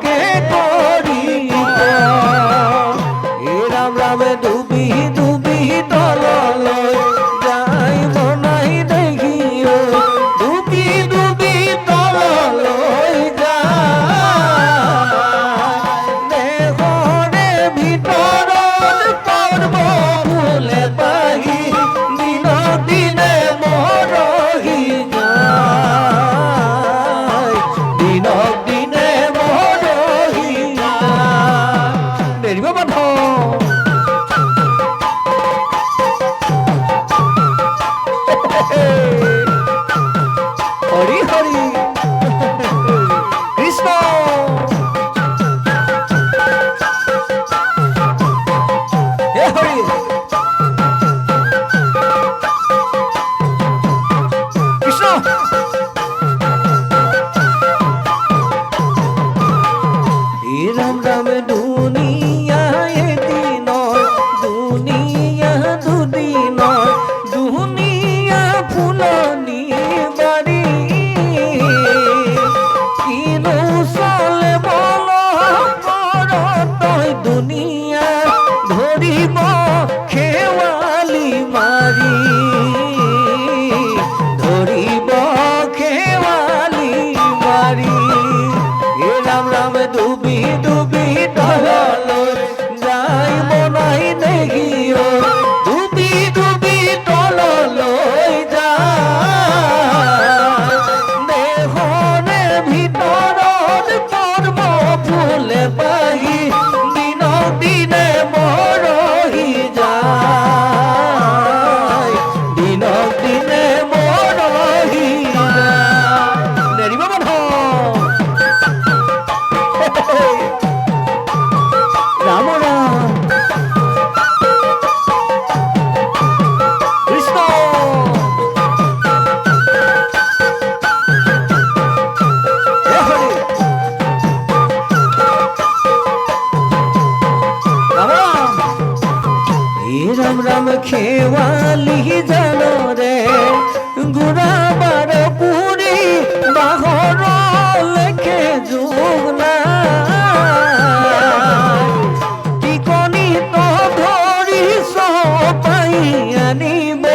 কে করি এ রাম রামে ডুবি ডুবি তললৈ যাই মনাই দেখি ডুবি ডুবি তললৈ যায় দেহৰে ভিতৰত পৰ্ব ফুলে পাহি দিনক দিনে মৰহি যায় দিনক দিনে মৰহি যায় দেৰিব বান্ধ হৰি হৰি কৃষ্ণ হে হৰি কৃষ্ণ হে ৰাম ৰাম দুনিয়া এদিনৰ দুনিয়া দুদিনৰ দুনিয়া ফুলনি বাৰী কিনো চলে বল তই দুনিয়া ধৰিব খেৱালি মাৰি ধৰিব খেৱালি মাৰি হে ৰাম ৰাম ডুবি ডুবি তললৈ যাই মনাই দেখি ডুবি ডুবি তললৈ যায় দেহৰে ভিতৰত পৰ্ব ফুলে পাহি দিনক দিনে মৰহি যায় দিনক দিনে মৰহি যায় নেৰিব বন্ধ ৰাম ৰাম কৃষ্ণ হে হৰি ৰাম ৰাম হে ৰাম ৰাম খেৱালি জানৰে গুৰা বাৰ পুৰি বাহৰ লেখে যোগ নাই টিকনি তো ধৰি চপাই আনিব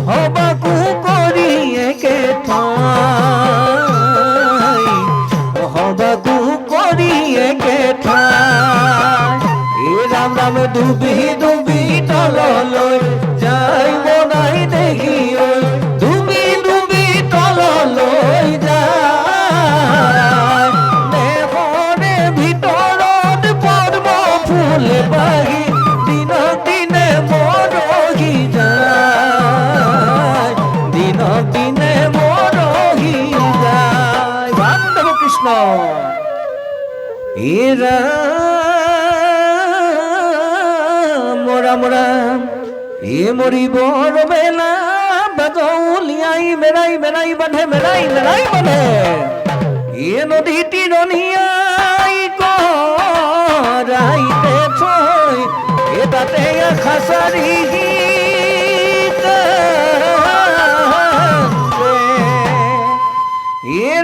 হবাকো কৰি একে ঠাই হবাকো কৰি একে ঠাই হে ৰাম ৰাম ডুবি ডুবি তললৈ যাই মনাই দেখি ডুবি ডুবি তললৈ যায় দেহৰে ভিতৰত পৰ্ব ফুলে পাহি দিনক দিনে মৰহি যায় দিনক দিনে মৰহি যায় বান্ধৱ কৃষ্ণ হে ৰাম ৰাম ৰাম হে মৰিবৰ বেলা বাজলিয়াই মেৰাই মেৰাই বান্ধে মেৰাই মেৰাই বান্ধে হে নদী তীৰণীয়াই কৰাইতে থৈ হে তাতে খাচাৰি হে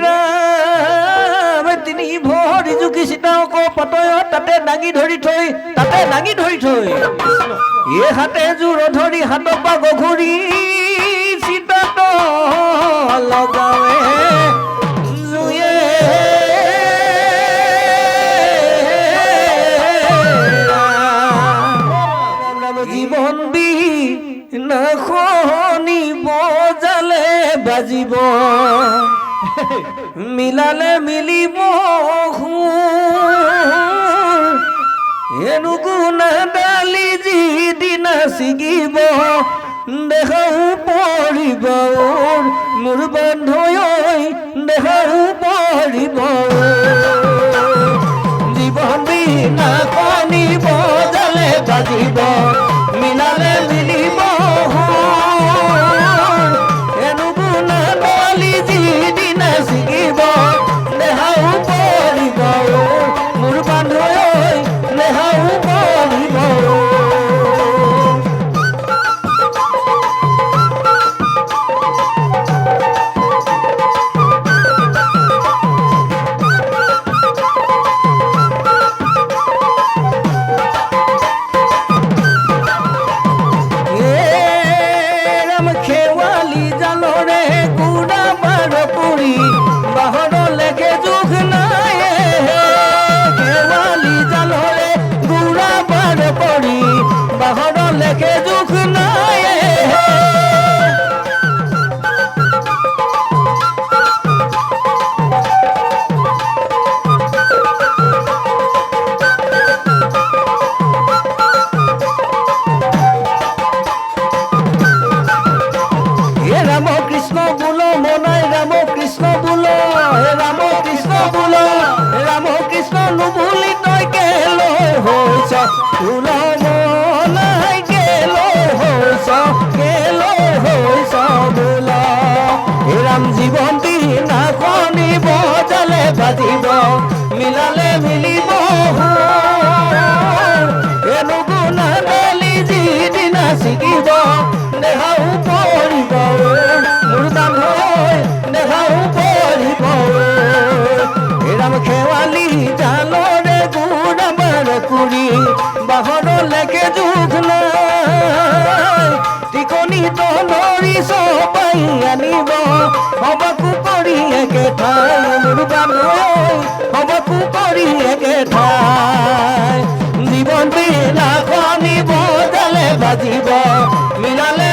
ৰাম তিনি ভৰি জুকি চিতাওক পতয়ত তাতে দাঙি ধৰি থৈ তাতে দাঙি ধৰি থৈ এ হাতে জোৰ ধৰি হাতৰ পৰা গঘুৰি চিতাত লগাৱে জুয়ে জীৱন বিনাশনি বজালে বাজিব মিলালে মিলিব এনুগুণা ডালি যিদিনা ছিগিব দেখাও পৰিব মোৰ বন্ধুঐ দেখাও পৰিব জীৱন বিনাশনি বজালে বাজিব মিলালে মিলিব এনুগুণা ডালি যিদিনা ছিগিব দেখাও পৰিব মোৰ বন্ধুঐ দেখাও পৰিব হৈছ ওলাব নাই কেলৈ হৈছ বোলা ৰাম জীৱন দিনাখনি বজালে বাজিব মিলালে মিলিব এনুগুণা ডালি যিদিনা ছিগিব দেহাও পৰিব মোৰ দাম হৈ দেহাও পৰিব ৰাম খেৱালি জালৰে গুড়াবাৰ কৰি বাহৰলৈকে জোখ নাই টিকনি তলৰি চপাই আনিব হবকো কৰি একে ঠাই মোৰ দাম হৈ হবকো কৰি একে ঠাই জীৱন বিলাখনি বজালে বাজিব মিলালে